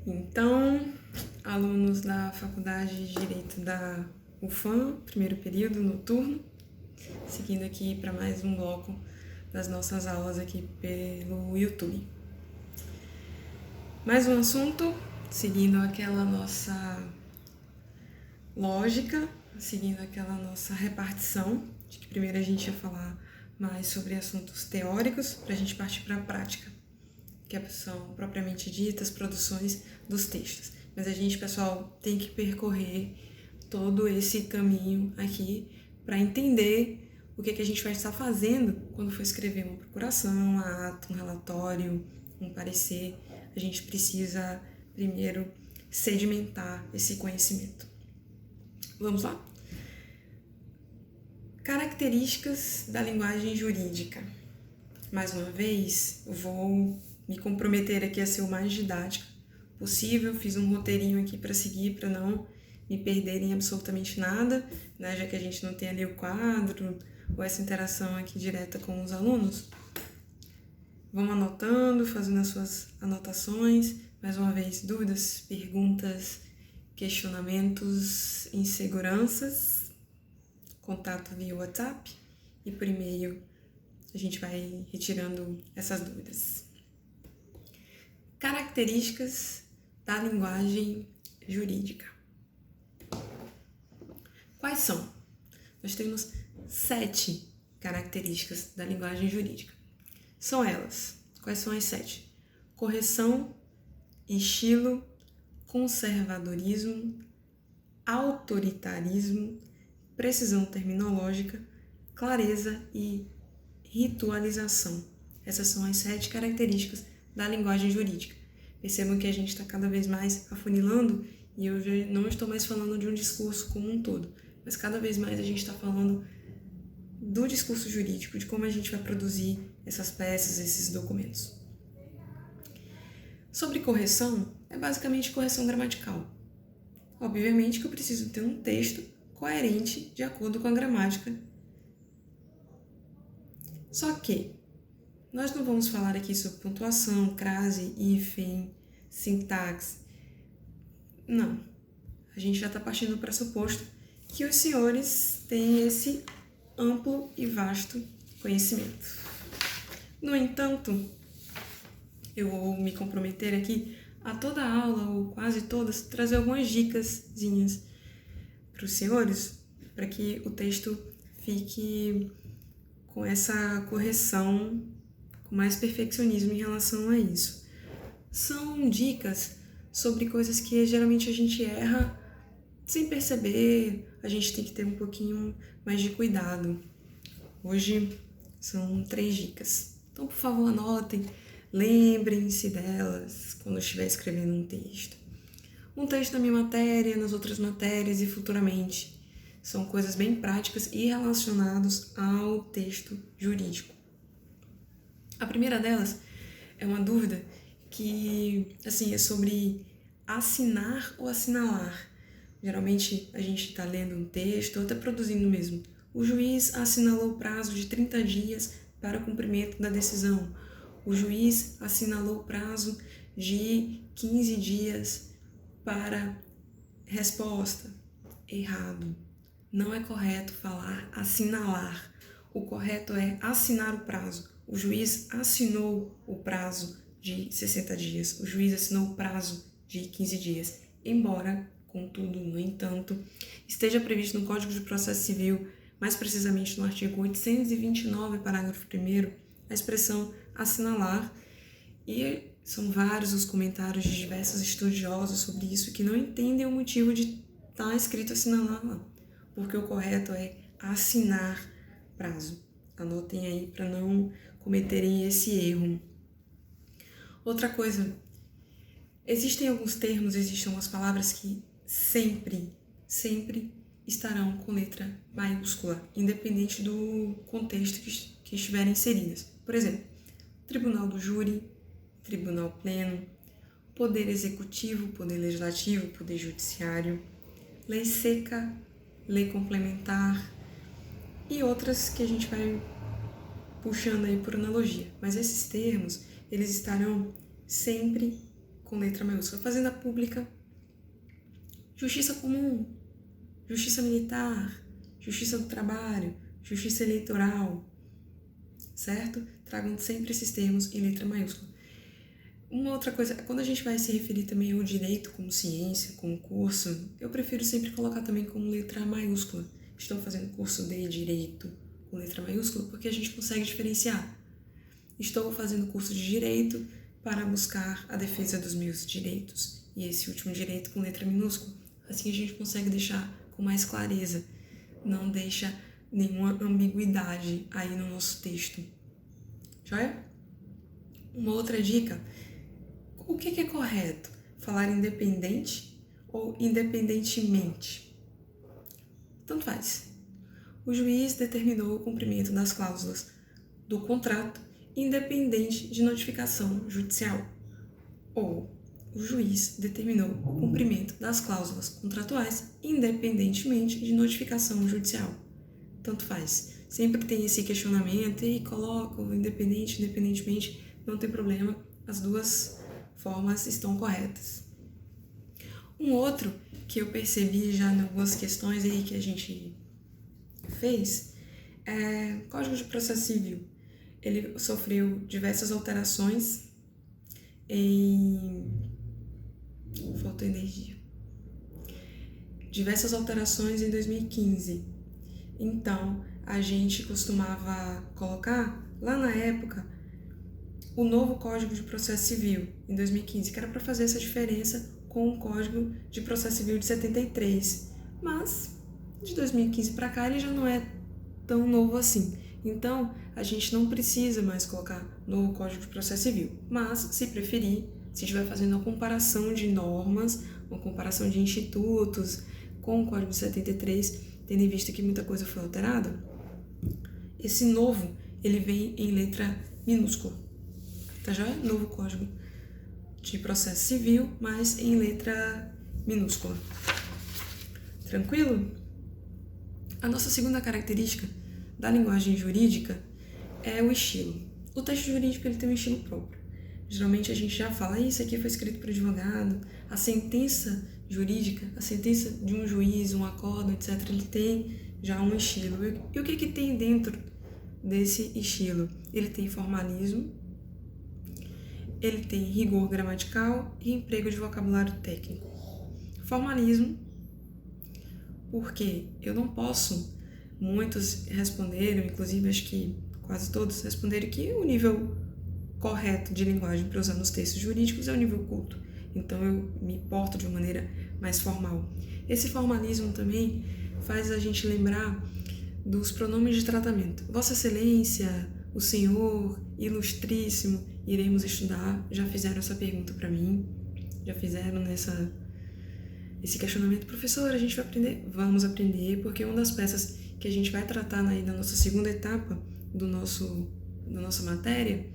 Então, alunos da Faculdade de Direito da UFAM, primeiro período, noturno, seguindo aqui para mais um bloco das nossas aulas aqui pelo YouTube. Mais um assunto, seguindo aquela nossa lógica, seguindo aquela nossa repartição, de que primeiro a gente ia falar mais sobre assuntos teóricos, para a gente partir para a prática, que são propriamente ditas produções dos textos. Mas a gente, pessoal, tem que percorrer todo esse caminho aqui para entender o que a gente vai estar fazendo quando for escrever uma procuração, um ato, um relatório, um parecer. A gente precisa primeiro sedimentar esse conhecimento. Vamos lá? Características da linguagem jurídica. Mais uma vez, eu vou me comprometer aqui a ser o mais didática possível. Fiz um roteirinho aqui para seguir, para não me perder em absolutamente nada, né? Já que a gente não tem ali o quadro ou essa interação aqui direta com os alunos. Vão anotando, fazendo as suas anotações. Mais uma vez, dúvidas, perguntas, questionamentos, inseguranças, contato via WhatsApp e por e-mail a gente vai retirando essas dúvidas. Características da linguagem jurídica. Quais são? Nós temos 7 características da linguagem jurídica. São elas. Quais são as 7? Correção, estilo, conservadorismo, autoritarismo, precisão terminológica, clareza e ritualização. Essas são as 7 características da linguagem jurídica. Percebam que a gente está cada vez mais afunilando e eu já não estou mais falando de um discurso como um todo, mas cada vez mais a gente está falando do discurso jurídico, de como a gente vai produzir essas peças, esses documentos. Sobre correção, é basicamente correção gramatical. Obviamente que eu preciso ter um texto coerente de acordo com a gramática. Só que nós não vamos falar aqui sobre pontuação, crase, hífen, sintaxe. Não. A gente já está partindo do pressuposto que os senhores têm esse amplo e vasto conhecimento. No entanto, eu vou me comprometer aqui a toda a aula, ou quase todas, trazer algumas dicasinhas para os senhores, para que o texto fique com essa correção, com mais perfeccionismo em relação a isso. São dicas sobre coisas que geralmente a gente erra sem perceber, a gente tem que ter um pouquinho mais de cuidado. Hoje são 3 dicas. Então, por favor, anotem, lembrem-se delas quando estiver escrevendo um texto. Um texto na minha matéria, nas outras matérias e futuramente. São coisas bem práticas e relacionadas ao texto jurídico. A primeira delas é uma dúvida que, é sobre assinar ou assinalar. Geralmente a gente está lendo um texto ou até produzindo mesmo. O juiz assinalou o prazo de 30 dias para o cumprimento da decisão. O juiz assinalou o prazo de 15 dias para resposta. Errado. Não é correto falar assinalar. O correto é assinar o prazo. O juiz assinou o prazo de 60 dias. O juiz assinou o prazo de 15 dias. Embora, contudo, no entanto, esteja previsto no Código de Processo Civil, mais precisamente no artigo 829, parágrafo 1º, a expressão assinalar, e são vários os comentários de diversos estudiosos sobre isso que não entendem o motivo de estar escrito assinalar lá, porque o correto é assinar prazo. Anotem aí para não cometerem esse erro. Outra coisa, existem alguns termos, existem algumas palavras que sempre estarão com letra maiúscula, independente do contexto que estiverem inseridas. Por exemplo, tribunal do júri, tribunal pleno, poder executivo, poder legislativo, poder judiciário, lei seca, lei complementar e outras que a gente vai puxando aí por analogia. Mas esses termos, eles estarão sempre com letra maiúscula. Fazenda pública, justiça comum, justiça militar, justiça do trabalho, justiça eleitoral, certo? Tragam sempre esses termos em letra maiúscula. Uma outra coisa, quando a gente vai se referir também ao direito como ciência, como curso, eu prefiro sempre colocar também como letra maiúscula. Estou fazendo curso de direito com letra maiúscula porque a gente consegue diferenciar. Estou fazendo curso de direito para buscar a defesa dos meus direitos. E esse último direito com letra minúscula. Assim a gente consegue deixar com mais clareza. Não deixa nenhuma ambiguidade aí no nosso texto. Joia? Uma outra dica. O que é correto? Falar independente ou independentemente? Tanto faz. O juiz determinou o cumprimento das cláusulas do contrato independente de notificação judicial. Ou o juiz determinou o cumprimento das cláusulas contratuais independentemente de notificação judicial. Tanto faz. Sempre tem esse questionamento e coloco independente, independentemente, não tem problema, as duas formas estão corretas. Um outro que eu percebi já em algumas questões aí que a gente fez é Código de Processo Civil. Ele sofreu diversas alterações Faltou energia. Diversas alterações em 2015. Então, a gente costumava colocar, lá na época, o novo Código de Processo Civil, em 2015, que era para fazer essa diferença com o Código de Processo Civil de 73. Mas, de 2015 para cá, ele já não é tão novo assim. Então, a gente não precisa mais colocar novo Código de Processo Civil. Mas, se preferir, se estiver fazendo uma comparação de normas, uma comparação de institutos com o Código de 73, tendo em vista que muita coisa foi alterada, esse novo, ele vem em letra minúscula. Tá já? Novo Código de Processo Civil, mas em letra minúscula. Tranquilo? A nossa segunda característica da linguagem jurídica é o estilo. O texto jurídico ele tem um estilo próprio. Geralmente a gente já fala, isso aqui foi escrito por advogado. A sentença jurídica, a sentença de um juiz, um acórdão, etc., ele tem já um estilo. E o que tem dentro desse estilo? Ele tem formalismo, ele tem rigor gramatical e emprego de vocabulário técnico. Formalismo, porque eu não posso, muitos responderam, inclusive acho que quase todos responderam que o nível correto de linguagem para usar nos textos jurídicos é o nível culto. Então eu me porto de uma maneira mais formal. Esse formalismo também faz a gente lembrar dos pronomes de tratamento. Vossa Excelência, o Senhor, Ilustríssimo, iremos estudar. Já fizeram essa pergunta para mim, já fizeram esse questionamento. Professor, a gente vai aprender? Vamos aprender, porque uma das peças que a gente vai tratar na nossa segunda etapa da nossa matéria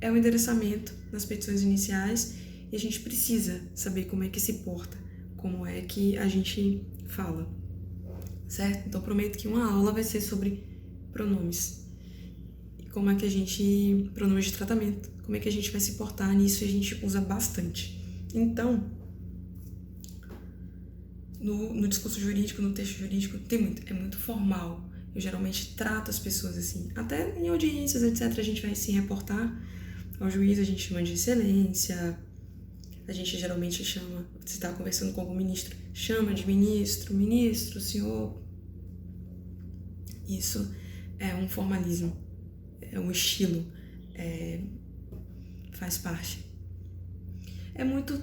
é o endereçamento nas petições iniciais e a gente precisa saber como é que se porta, como é que a gente fala, certo? Então, prometo que uma aula vai ser sobre pronomes. Como é que pronomes de tratamento, como é que a gente vai se portar nisso, a gente usa bastante. Então, no discurso jurídico, no texto jurídico, é muito formal. Eu geralmente trato as pessoas assim. Até em audiências, etc., a gente vai se reportar ao juiz, a gente chama de excelência, a gente geralmente chama, se está conversando com algum ministro, chama de ministro, senhor. Isso é um formalismo, é um estilo, faz parte. É muito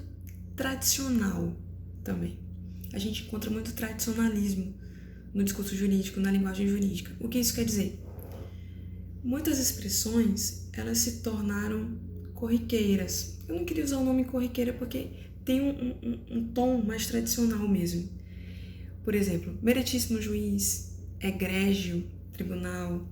tradicional também. A gente encontra muito tradicionalismo no discurso jurídico, na linguagem jurídica. O que isso quer dizer? Muitas expressões, elas se tornaram corriqueiras. Eu não queria usar o nome corriqueira porque tem um tom mais tradicional mesmo. Por exemplo, meritíssimo juiz, egrégio, tribunal,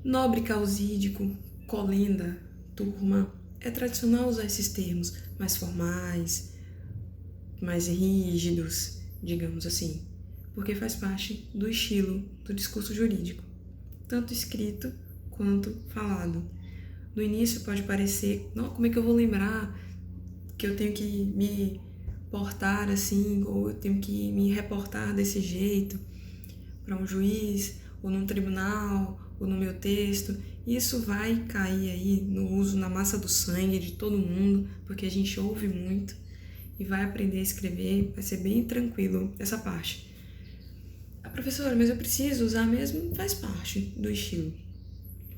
nobre causídico, colenda, turma. É tradicional usar esses termos mais formais, mais rígidos, digamos assim, porque faz parte do estilo do discurso jurídico, tanto escrito quanto falado. No início pode parecer, não, como é que eu vou lembrar que eu tenho que me portar assim, ou eu tenho que me reportar desse jeito para um juiz, ou num tribunal, ou no meu texto. Isso vai cair aí no uso, na massa do sangue de todo mundo, porque a gente ouve muito e vai aprender a escrever, vai ser bem tranquilo essa parte. A professora, mas eu preciso usar mesmo? Faz parte do estilo.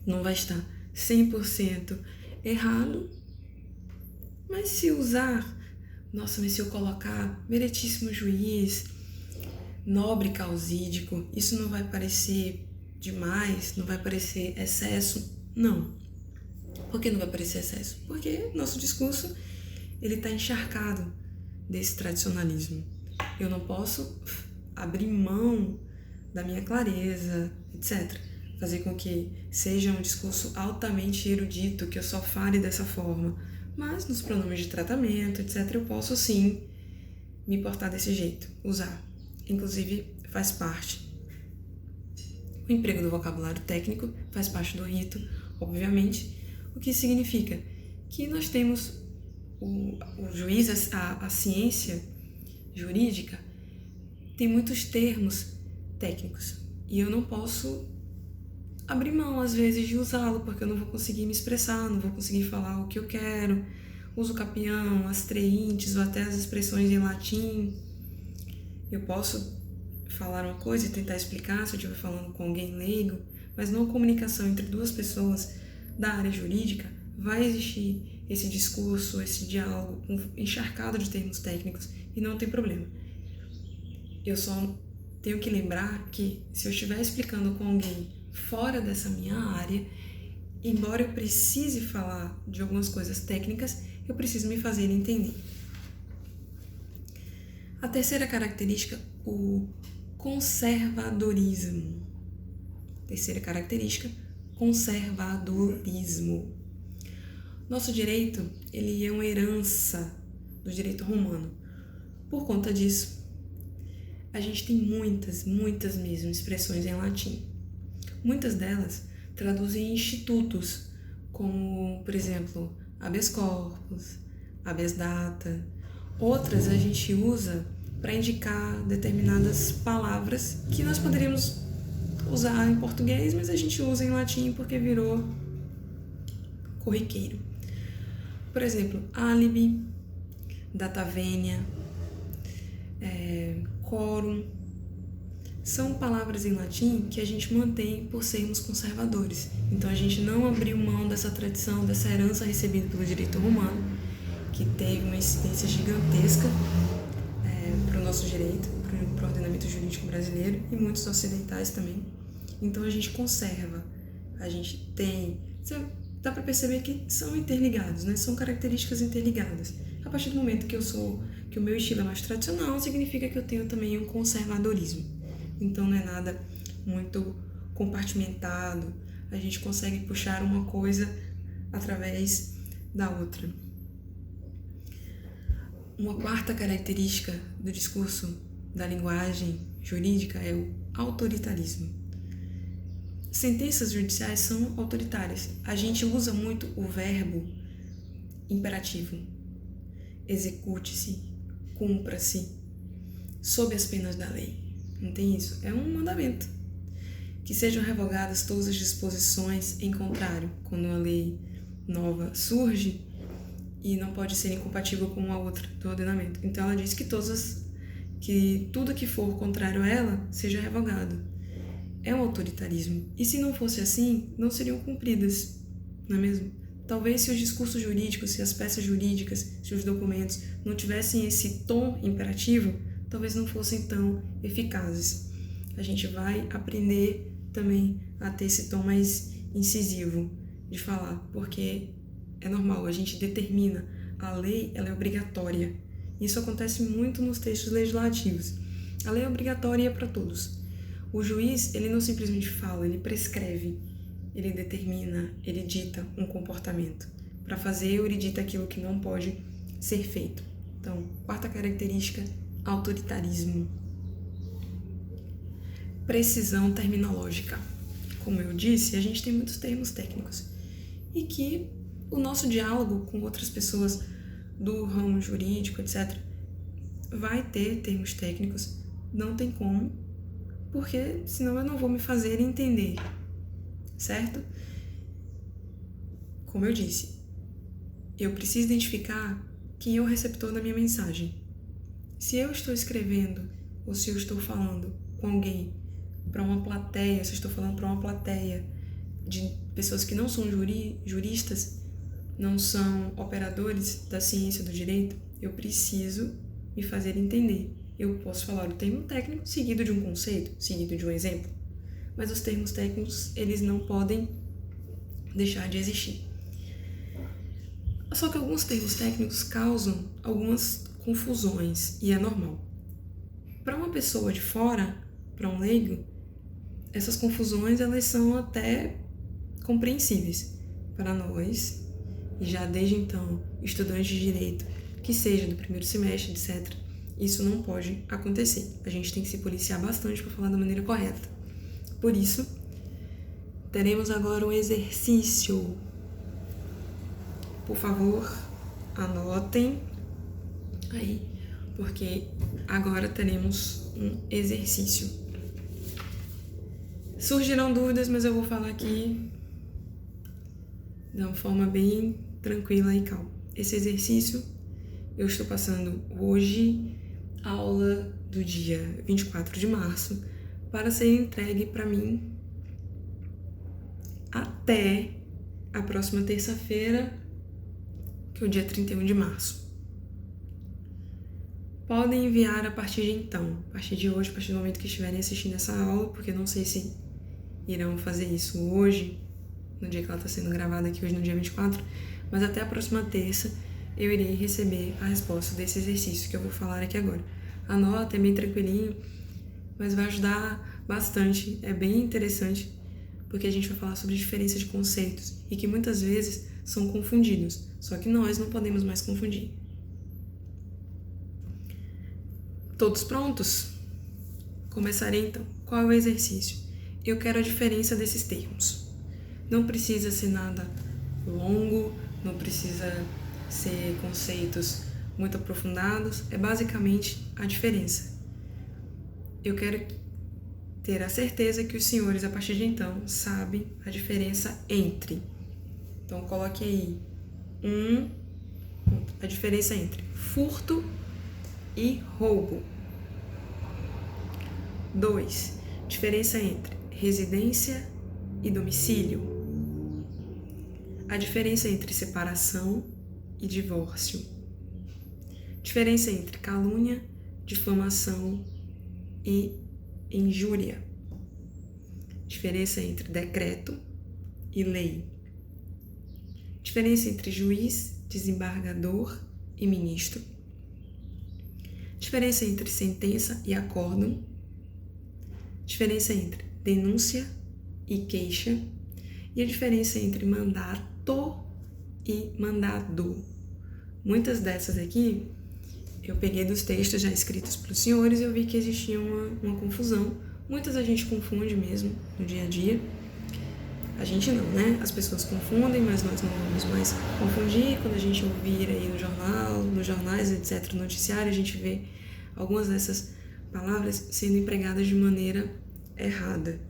Não vai estar 100% errado, mas se usar, nossa, mas se eu colocar meritíssimo juiz, nobre causídico, isso não vai parecer demais, não vai parecer excesso? Não. Por que não vai parecer excesso? Porque nosso discurso ele está encharcado desse tradicionalismo. Eu não posso abrir mão da minha clareza, etc. Fazer com que seja um discurso altamente erudito, que eu só fale dessa forma. Mas nos pronomes de tratamento, etc., eu posso sim me portar desse jeito, usar. Inclusive, faz parte. O emprego do vocabulário técnico faz parte do rito, obviamente, o que significa que nós temos o juiz, a ciência jurídica, tem muitos termos técnicos e eu não posso abrir mão, às vezes, de usá-lo, porque eu não vou conseguir me expressar, não vou conseguir falar o que eu quero. Uso capião, as treintes ou até as expressões em latim. Eu posso falar uma coisa e tentar explicar se eu estiver falando com alguém leigo, mas numa comunicação entre duas pessoas da área jurídica vai existir esse discurso, esse diálogo encharcado de termos técnicos e não tem problema. Eu só tenho que lembrar que se eu estiver explicando com alguém fora dessa minha área, embora eu precise falar de algumas coisas técnicas, eu preciso me fazer entender. A terceira característica, o conservadorismo. Terceira característica, conservadorismo. Nosso direito, ele é uma herança do direito romano. Por conta disso, a gente tem muitas mesmo expressões em latim. Muitas delas traduzem institutos, como, por exemplo, habeas corpus, habeas data. Outras a gente usa para indicar determinadas palavras que nós poderíamos usar em português, mas a gente usa em latim porque virou corriqueiro. Por exemplo, álibi, data venia, quórum, são palavras em latim que a gente mantém por sermos conservadores. Então a gente não abriu mão dessa tradição, dessa herança recebida pelo direito romano, que teve uma incidência gigantesca para o nosso direito, para o ordenamento jurídico brasileiro e muitos ocidentais também. Então a gente conserva, a gente tem... Dá para perceber que são interligados, né? São características interligadas. A partir do momento que o meu estilo é mais tradicional, significa que eu tenho também um conservadorismo. Então não é nada muito compartimentado, a gente consegue puxar uma coisa através da outra. Uma quarta característica do discurso da linguagem jurídica é o autoritarismo. Sentenças judiciais são autoritárias. A gente usa muito o verbo imperativo. Execute-se, cumpra-se, sob as penas da lei. Não tem isso? É um mandamento. Que sejam revogadas todas as disposições em contrário, quando uma lei nova surge e não pode ser incompatível com uma outra do ordenamento. Então ela diz que tudo que for contrário a ela seja revogado. É um autoritarismo. E se não fosse assim, não seriam cumpridas, não é mesmo? Talvez se os discursos jurídicos, se as peças jurídicas, se os documentos não tivessem esse tom imperativo, talvez não fossem tão eficazes. A gente vai aprender também a ter esse tom mais incisivo de falar, porque é normal, a gente determina. A lei, ela é obrigatória. Isso acontece muito nos textos legislativos. A lei é obrigatória para todos. O juiz, ele não simplesmente fala, ele prescreve, ele determina, ele dita um comportamento. Para fazer, ele dita aquilo que não pode ser feito. Então, quarta característica, autoritarismo. Precisão terminológica. Como eu disse, a gente tem muitos termos técnicos e que o nosso diálogo com outras pessoas do ramo jurídico, etc., vai ter termos técnicos, não tem como, porque senão eu não vou me fazer entender, certo? Como eu disse, eu preciso identificar quem é o receptor da minha mensagem. Se eu estou escrevendo ou se eu estou falando com alguém para uma plateia, se eu estou falando para uma plateia de pessoas que não são juristas, não são operadores da ciência do direito, eu preciso me fazer entender. Eu posso falar o termo técnico seguido de um conceito, seguido de um exemplo, mas os termos técnicos, eles não podem deixar de existir. Só que alguns termos técnicos causam algumas confusões e é normal. Para uma pessoa de fora, para um leigo, essas confusões elas são até compreensíveis. Para nós, e já desde então, estudantes de direito, que seja do primeiro semestre, etc., isso não pode acontecer. A gente tem que se policiar bastante para falar da maneira correta. Por isso, teremos agora um exercício. Por favor, anotem aí, porque agora teremos um exercício. Surgirão dúvidas, mas eu vou falar aqui de uma forma bem tranquila e calma. Esse exercício eu estou passando hoje, aula do dia 24 de março, para ser entregue para mim até a próxima terça-feira, que é o dia 31 de março. Podem enviar a partir de então, a partir de hoje, a partir do momento que estiverem assistindo essa aula, porque eu não sei se irão fazer isso hoje, no dia que ela está sendo gravada aqui, hoje no dia 24, mas até a próxima terça eu irei receber a resposta desse exercício que eu vou falar aqui agora. Anota, é bem tranquilinho, mas vai ajudar bastante, é bem interessante, porque a gente vai falar sobre diferença de conceitos e que muitas vezes são confundidos, só que nós não podemos mais confundir. Todos prontos? Começarei então. Qual é o exercício? Eu quero a diferença desses termos. Não precisa ser nada longo, não precisa ser conceitos muito aprofundados, é basicamente a diferença. Eu quero ter a certeza que os senhores, a partir de então, sabem a diferença entre. Então, coloque aí a diferença entre furto e roubo. 2. Diferença entre residência e domicílio. A diferença entre separação e divórcio. Diferença entre calúnia, difamação e injúria. Diferença entre decreto e lei. Diferença entre juiz, desembargador e ministro. Diferença entre sentença e acórdão. Diferença entre denúncia e queixa. E a diferença entre mandato e mandado. Muitas dessas aqui eu peguei dos textos já escritos para os senhores e eu vi que existia uma confusão. Muitas a gente confunde mesmo no dia a dia. A gente não, né? As pessoas confundem, mas nós não vamos mais confundir. Quando a gente ouvir aí no jornal, nos jornais, etc., no noticiário, a gente vê algumas dessas palavras sendo empregadas de maneira errada.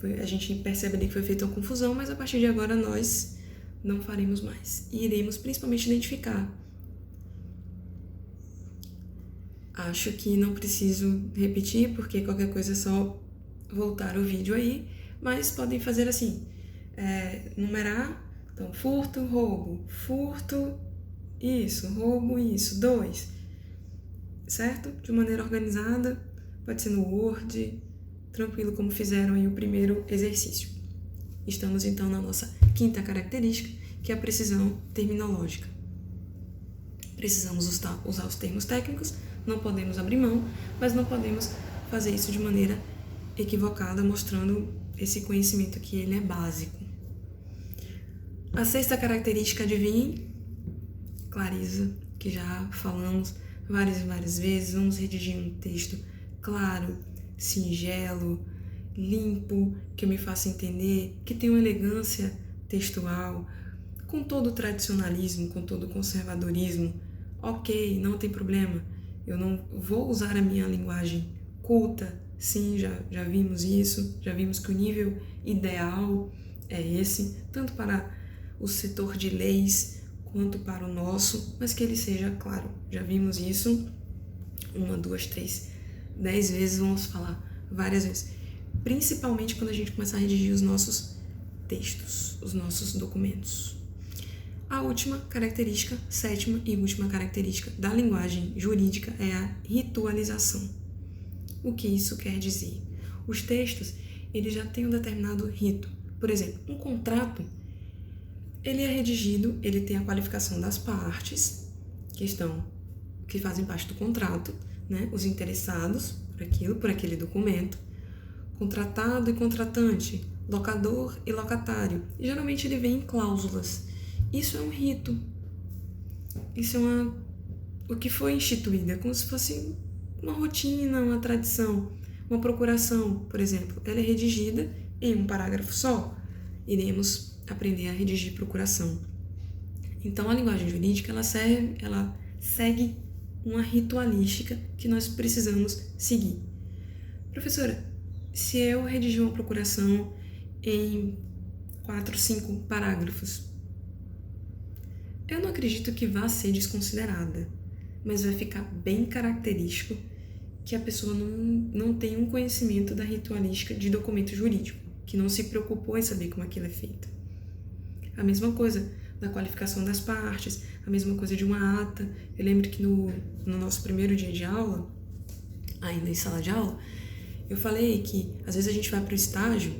A gente percebe ali que foi feita uma confusão, mas a partir de agora nós não faremos mais. E iremos principalmente identificar. Acho que não preciso repetir, porque qualquer coisa é só voltar o vídeo aí, mas podem fazer assim, numerar, então furto, roubo, furto, isso, roubo, isso, 2, certo? De maneira organizada, pode ser no Word, tranquilo, como fizeram aí o primeiro exercício. Estamos então na nossa quinta característica, que é a precisão terminológica. Precisamos usar os termos técnicos, não podemos abrir mão, mas não podemos fazer isso de maneira equivocada, mostrando esse conhecimento que ele é básico. A sexta característica, adivinhe? Clareza, que já falamos várias e várias vezes. Vamos redigir um texto claro, singelo, limpo, que eu me faça entender, que tenha uma elegância textual, com todo o tradicionalismo, com todo o conservadorismo ok, não tem problema. Eu não vou usar a minha linguagem culta, sim, já vimos isso, já vimos que o nível ideal é esse, tanto para o setor de leis quanto para o nosso, mas que ele seja claro. Já vimos isso 1, 2, 3, 10 vezes, vamos falar várias vezes. Principalmente quando a gente começar a redigir os nossos textos, os nossos documentos. A última característica, sétima e última característica da linguagem jurídica é a ritualização. O que isso quer dizer? Os textos, eles já têm um determinado rito. Por exemplo, um contrato, ele é redigido, ele tem a qualificação das partes que fazem parte do contrato, né? Os interessados por aquele documento, contratado e contratante, locador e locatário. E, geralmente ele vem em cláusulas. Isso é um rito. Isso é o que foi instituído. É como se fosse uma rotina, uma tradição. Uma procuração, por exemplo, ela é redigida em um parágrafo só. Iremos aprender a redigir procuração. Então, a linguagem jurídica, ela segue uma ritualística que nós precisamos seguir. Professora, se eu redigir uma procuração em 4, 5 parágrafos, eu não acredito que vá ser desconsiderada, mas vai ficar bem característico que a pessoa não tem um conhecimento da ritualística de documento jurídico, que não se preocupou em saber como aquilo é feito. A mesma coisa da qualificação das partes, a mesma coisa de uma ata. Eu lembro que no nosso primeiro dia de aula, ainda em sala de aula, eu falei que às vezes a gente vai para o estágio,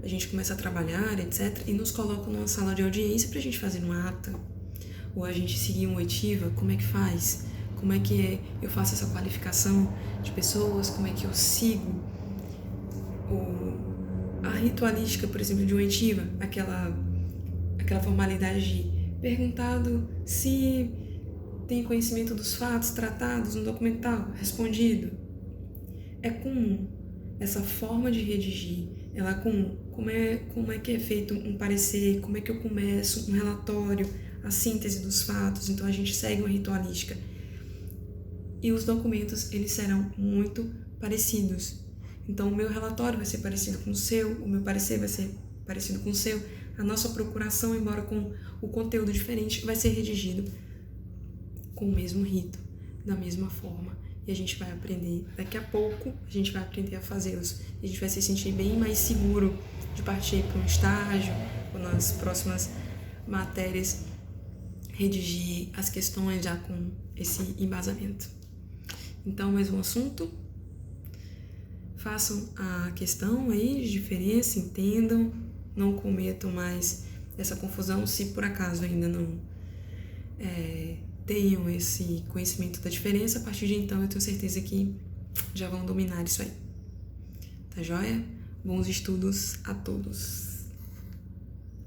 a gente começa a trabalhar, etc., e nos colocam numa sala de audiência para a gente fazer uma ata, ou a gente seguir uma oitiva. Como é que faz? Como é que eu faço essa qualificação de pessoas? Como é que eu sigo a ritualística, por exemplo, de uma oitiva, aquela formalidade de perguntado se tem conhecimento dos fatos tratados no documental, respondido. É comum essa forma de redigir, ela é comum. Como é que é feito um parecer, como é que eu começo um relatório, a síntese dos fatos. Então a gente segue uma ritualística. E os documentos, eles serão muito parecidos. Então o meu relatório vai ser parecido com o seu, o meu parecer vai ser parecido com o seu. A nossa procuração, embora com o conteúdo diferente, vai ser redigido com o mesmo rito, da mesma forma. E a gente vai aprender, daqui a pouco, a gente vai aprender a fazê-los. E a gente vai se sentir bem mais seguro de partir para um estágio, ou nas próximas matérias, redigir as questões já com esse embasamento. Então, mais um assunto. Façam a questão aí de diferença, entendam, não cometam mais essa confusão se por acaso ainda não tenham esse conhecimento da diferença. A partir de então, eu tenho certeza que já vão dominar isso aí. Tá joia? Bons estudos a todos!